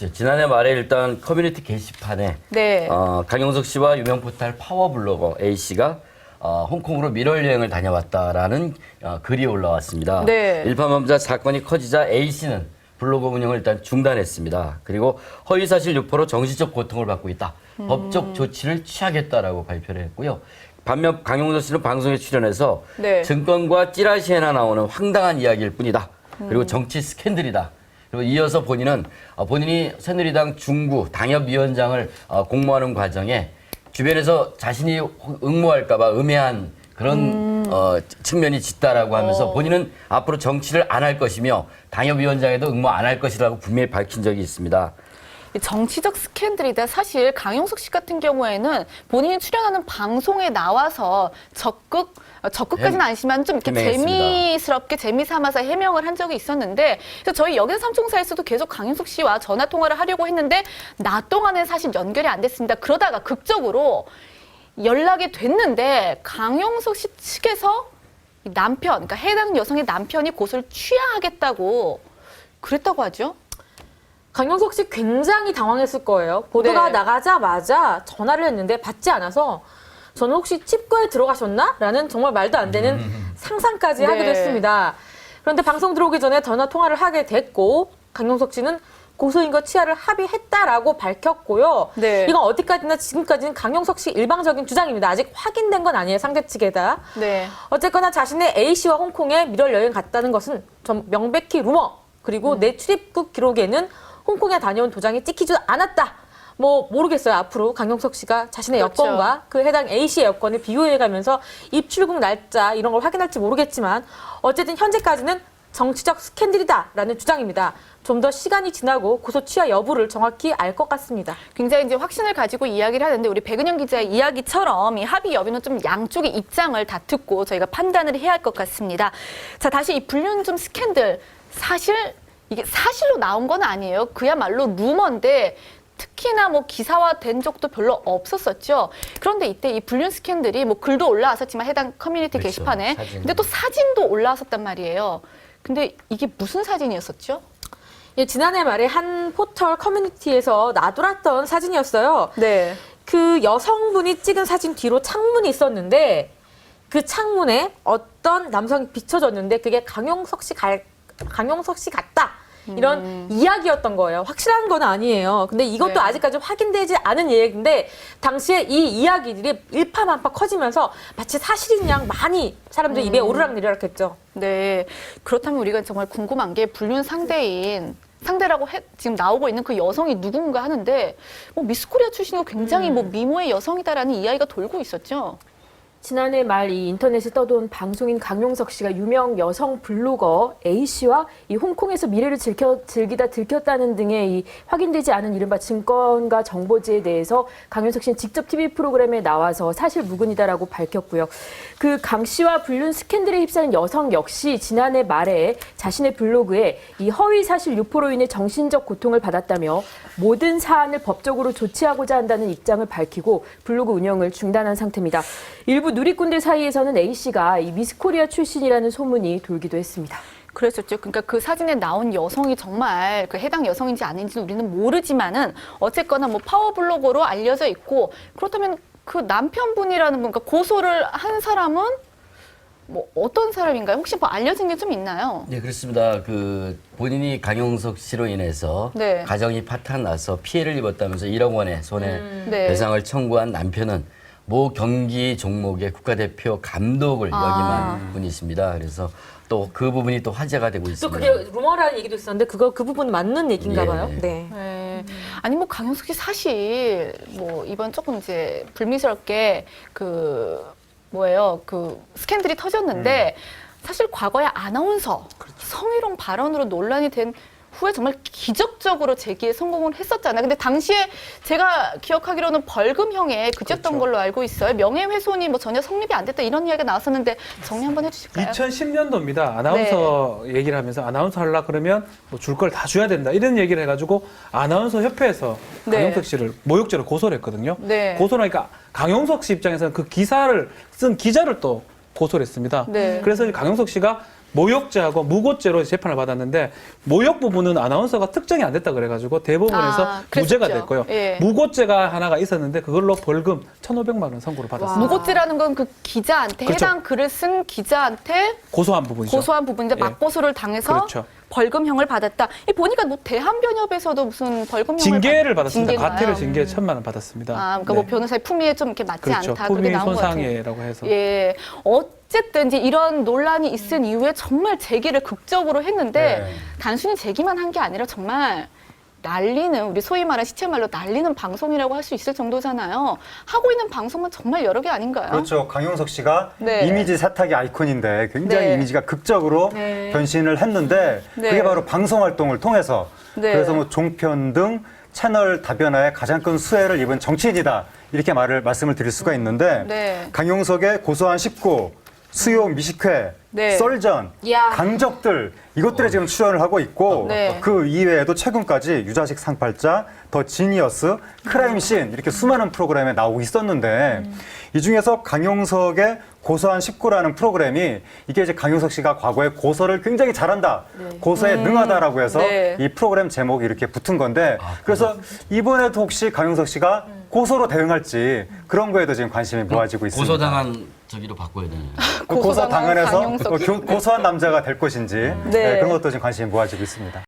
글쎄요. 지난해 말에 일단 커뮤니티 게시판에 네. 강용석 씨와 유명 포탈 파워블로거 A씨가 홍콩으로 밀월 여행을 다녀왔다라는 글이 올라왔습니다. 네. 일파만파 사건이 커지자 A씨는 블로그 운영을 일단 중단했습니다. 그리고 허위사실 유포로 정신적 고통을 받고 있다. 법적 조치를 취하겠다라고 발표를 했고요. 반면 강용석 씨는 방송에 출연해서 네. 증권과 찌라시에나 나오는 황당한 이야기일 뿐이다. 그리고 정치 스캔들이다. 그리고 이어서 본인은 본인이 새누리당 중구 당협위원장을 공모하는 과정에 주변에서 자신이 응모할까봐 음해한 그런 측면이 짙다라고 하면서 본인은 앞으로 정치를 안 할 것이며 당협위원장에도 응모 안 할 것이라고 분명히 밝힌 적이 있습니다. 정치적 스캔들이다. 사실 강용석 씨 같은 경우에는 본인이 출연하는 방송에 나와서 적극까지는 아니지만 좀 이렇게 해명했습니다. 재미스럽게 재미삼아서 해명을 한 적이 있었는데, 그래서 저희 여기서 삼총사에서도 계속 강용석 씨와 전화 통화를 하려고 했는데 낮 동안은 사실 연결이 안 됐습니다. 그러다가 극적으로 연락이 됐는데 강용석 씨 측에서 남편, 그러니까 해당 여성의 남편이 고소를 취하하겠다고 그랬다고 하죠. 강용석 씨 굉장히 당황했을 거예요. 보도가 네. 나가자마자 전화를 했는데 받지 않아서 저는 혹시 칩거에 들어가셨나? 라는 정말 말도 안 되는 상상까지 하기도 네. 했습니다. 그런데 방송 들어오기 전에 전화 통화를 하게 됐고 강용석 씨는 고소인과 취하를 합의했다라고 밝혔고요. 네. 이건 어디까지나 지금까지는 강용석 씨 일방적인 주장입니다. 아직 확인된 건 아니에요. 상대 측에다. 네. 어쨌거나 자신의 A씨와 홍콩에 밀월 여행 갔다는 것은 좀 명백히 루머. 그리고 내 출입국 기록에는 홍콩에 다녀온 도장이 찍히지도 않았다. 뭐 모르겠어요. 앞으로 강용석 씨가 자신의 그렇죠. 여권과 그 해당 A씨의 여권을 비교해가면서 입출국 날짜 이런 걸 확인할지 모르겠지만 어쨌든 현재까지는 정치적 스캔들이다라는 주장입니다. 좀 더 시간이 지나고 고소 취하 여부를 정확히 알 것 같습니다. 굉장히 이제 확신을 가지고 이야기를 하는데 우리 백은영 기자의 이야기처럼 이 합의 여부는 좀 양쪽의 입장을 다 듣고 저희가 판단을 해야 할 것 같습니다. 자, 다시 이 불륜 스캔들 사실 이게 사실로 나온 건 아니에요. 그야말로 루머인데 특히나 뭐 기사화된 적도 별로 없었었죠. 그런데 이때 이 불륜 스캔들이 뭐 글도 올라왔었지만 해당 커뮤니티 그렇죠. 게시판에 사진. 근데 또 사진도 올라왔었단 말이에요. 근데 이게 무슨 사진이었었죠? 예, 지난해 말에 한 포털 커뮤니티에서 나돌았던 사진이었어요. 네. 그 여성분이 찍은 사진 뒤로 창문이 있었는데 그 창문에 어떤 남성이 비춰졌는데 그게 강용석 씨 같다. 이런 이야기였던 거예요. 확실한 건 아니에요. 근데 이것도 네. 아직까지 확인되지 않은 얘기인데 당시에 이 이야기들이 일파만파 커지면서 마치 사실인 양 많이 사람들이 입에 오르락내리락 했죠. 네. 그렇다면 우리가 정말 궁금한 게 불륜 상대라고 지금 나오고 있는 그 여성이 누군가 하는데 뭐 미스코리아 출신이고 굉장히 뭐 미모의 여성이다라는 이야기가 돌고 있었죠. 지난해 말 이 인터넷에 떠돈 방송인 강용석 씨가 유명 여성 블로거 A씨와 이 홍콩에서 미래를 즐기다 들켰다는 등의 이 확인되지 않은 이른바 증권과 정보지에 대해서 강용석 씨는 직접 TV 프로그램에 나와서 사실 무근이다라고 밝혔고요. 그 강 씨와 불륜 스캔들에 휩싸인 여성 역시 지난해 말에 자신의 블로그에 이 허위 사실 유포로 인해 정신적 고통을 받았다며 모든 사안을 법적으로 조치하고자 한다는 입장을 밝히고 블로그 운영을 중단한 상태입니다. 일부 누리꾼들 사이에서는 A씨가 이 미스코리아 출신이라는 소문이 돌기도 했습니다. 그랬었죠. 그러니까 그 사진에 나온 여성이 정말 그 해당 여성인지 아닌지는 우리는 모르지만은 어쨌거나 뭐 파워블로거로 알려져 있고 그렇다면 그 남편분이라는 분, 그러니까 고소를 한 사람은 뭐 어떤 사람인가요? 혹시 뭐 알려진 게 좀 있나요? 네, 그렇습니다. 그 본인이 강용석 씨로 인해서 네. 가정이 파탄나서 피해를 입었다면서 1억 원의 손해배상을 네. 청구한 남편은 모 경기 종목의 국가대표 감독을 역임한 분이 있습니다. 그래서 또 그 부분이 또 화제가 되고 또 있습니다. 그게 루머라는 얘기도 있었는데 그 부분 맞는 얘기인가 예. 봐요. 네. 네. 아니 뭐 강용석 씨 사실 뭐 이번 조금 이제 불미스럽게 그 스캔들이 터졌는데 사실 과거에 아나운서 성희롱 발언으로 논란이 된 후에 정말 기적적으로 재기에 성공을 했었잖아요. 근데 당시에 제가 기억하기로는 벌금형에 그쳤던 걸로 알고 있어요. 명예훼손이 뭐 전혀 성립이 안 됐다 이런 이야기가 나왔었는데 정리 한번 해주실까요? 2010년도입니다. 아나운서 얘기를 하면서 아나운서 하려고 그러면 뭐 줄 걸 다 줘야 된다 이런 얘기를 해가지고 아나운서 협회에서 네. 강용석 씨를 모욕죄로 고소를 했거든요. 네. 고소를 하니까 강용석 씨 입장에서는 그 기사를 쓴 기자를 또 고소를 했습니다. 네. 그래서 강용석 씨가 모욕죄하고 무고죄로 재판을 받았는데 모욕 부분은 아나운서가 특정이 안 됐다 그래가지고 대법원에서 그랬었죠. 무죄가 됐고요. 예. 무고죄가 하나가 있었는데 그걸로 벌금 1,500만 원 선고를 받았습니다. 무고죄라는 건 그 기자한테 그렇죠. 해당 글을 쓴 기자한테 고소한 부분이죠. 고소한 부분인데 예. 맞고소를 당해서 그렇죠. 벌금형을 받았다. 이 보니까 뭐 대한변협에서도 무슨 벌금형을 징계를 받았습니다. 징계인가요? 과태료 징계 1,000만 원 받았습니다. 아, 그러니까 네. 뭐 변호사의 품위에 좀 이렇게 맞지 그렇죠. 않다 그렇게 품위 나온 것 같아요. 손상해라고 해서. 예, 어쨌든 이제 이런 논란이 있은 이후에 정말 제기를 극적으로 했는데 네. 단순히 제기만 한 게 아니라 정말 날리는 우리 소위 말하는 시체말로 날리는 방송이라고 할 수 있을 정도잖아요. 하고 있는 방송은 정말 여러 개 아닌가요? 그렇죠. 강용석 씨가 네. 이미지 세탁의 아이콘인데 굉장히 네. 이미지가 극적으로 네. 변신을 했는데 네. 그게 바로 방송 활동을 통해서 네. 그래서 뭐 종편 등 채널 다변화에 가장 큰 수혜를 입은 정치인이다 이렇게 말씀을 드릴 수가 있는데 네. 강용석의 고소한 19, 수요 미식회, 네. 썰전, 야. 강적들 이것들에 지금 출연을 하고 있고 네. 그 이외에도 최근까지 유자식 상팔자, 더 지니어스, 크라임씬 이렇게 수많은 프로그램에 나오고 있었는데 이 중에서 강용석의 고소한 19라는 프로그램이 이게 이제 강용석 씨가 과거에 고소를 굉장히 잘한다, 고소에 능하다라고 해서 네. 이 프로그램 제목이 이렇게 붙은 건데 그래서 이번에도 혹시 강용석 씨가 고소로 대응할지 그런 거에도 지금 관심이 모아지고 있습니다. 고소당한 저기로 바꿔야 되네요. 고소 당연해서 강용석 씨. 고소한 남자가 될 것인지 네. 네, 그런 것도 지금 관심이 모아지고 있습니다.